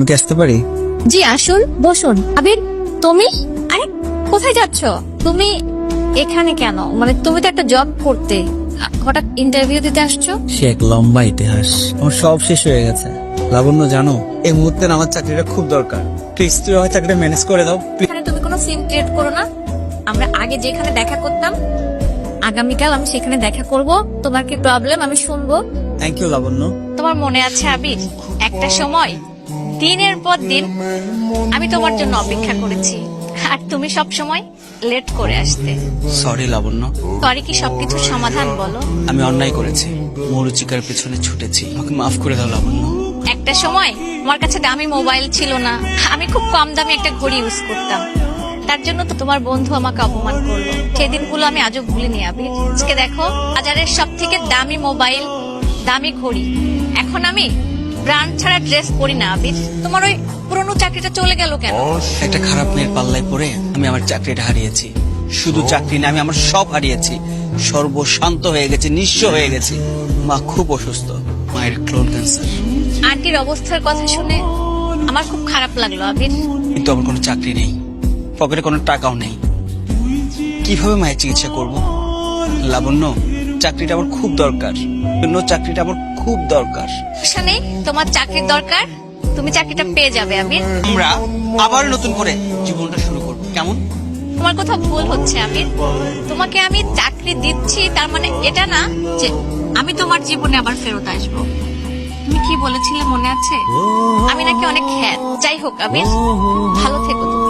কি আসতে পারি? জি আসুন, বসুন। আবির, তুমি আরে কোথায় যাচ্ছ? তুমি এখানে কেন? মানে তুমি তো একটা জব করতে, হঠাৎ ইন্টারভিউ দিতে আসছো? সে এক লম্বা ইতিহাস, আমার সব শেষ হয়ে গেছে। লাবণ্য জানো, এই মুহূর্তে না আমার চাকরিটা খুব দরকার। প্লিজ তুই আমার চাকরিটা ম্যানেজ করে দাও। এখানে তুমি কোনো সিন ক্রিয়েট করো না। আমরা আগে যেখানে দেখা করতাম, আগামীকাল আমি সেখানে দেখা করব। তোমার কি প্রবলেম আমি শুনবো। থ্যাংক ইউ লাবণ্য। তোমার মনে আছে আবির, একটা সময় দিনের পর দিন আমি তোমার জন্য অপেক্ষা করেছি, আর তুমি সব সময় লেট করে আসতে। সরি লাবণ্য, সরি কি সবকিছুর সমাধান বলো? আমি অন্যায় করেছি, মরুচিকার পেছনে ছুটেছি, আমাকে মাফ করে দাও লাবণ্য। একটা সময় আমার কাছে দামি মোবাইল ছিল না, আমি খুব কম দামি একটা ঘড়ি ইউজ করতাম। তার জন্য তো তোমার বন্ধু আমাকে অপমান করলো। সেই দিনগুলো আমি আজও ভুলিনি আবির। আজকে দেখো, বাজারের সব থেকে দামি মোবাইল, দামি ঘড়ি। এখন আমি ব্র্যান্ড ছাড়া ড্রেস পরি না আবির। তোমার ওই পুরনো চাকরিটা চলে গেল কেন? একটা খারাপ মেয়ের পাল্লায় পড়ে আমি আমার চাকরিটা হারিয়েছি। শুধু চাকরি না, আমি আমার সব হারিয়েছি। সর্বশান্ত হয়ে গেছে, নিঃস্ব হয়ে গেছি। মা খুব অসুস্থ, মায়ের ক্লোন ক্যান্সার। আন্টির অবস্থার কথা শুনে আমার খুব খারাপ লাগলো আবির। কিন্তু আমার কোনো চাকরি নেই, পকেটে কোনো টাকাও নেই। কিভাবে মায়ের চিকিৎসা করব? লাবণ্য, চাকরিটা আমার খুব দরকার। চাকরিটা আমার খুব দরকার। সমস্যা নেই, তোমার চাকরির দরকার, তুমি চাকরিটা পেয়ে যাবে আবির। আমরা আবার নতুন করে জীবনটা শুরু করব, কেমন? তোমার কোথাও ভুল হচ্ছে আবির। তোমাকে আমি চাকরি দিচ্ছি তার মানে এটা না যে আমি তোমার জীবনে আবার ফেরত আসবো। তুমি কি বলেছিলে মনে আছে? আমি নাকি অনেক খ্যাত। যাই হোক আবির, ভালো থেকো তুমি।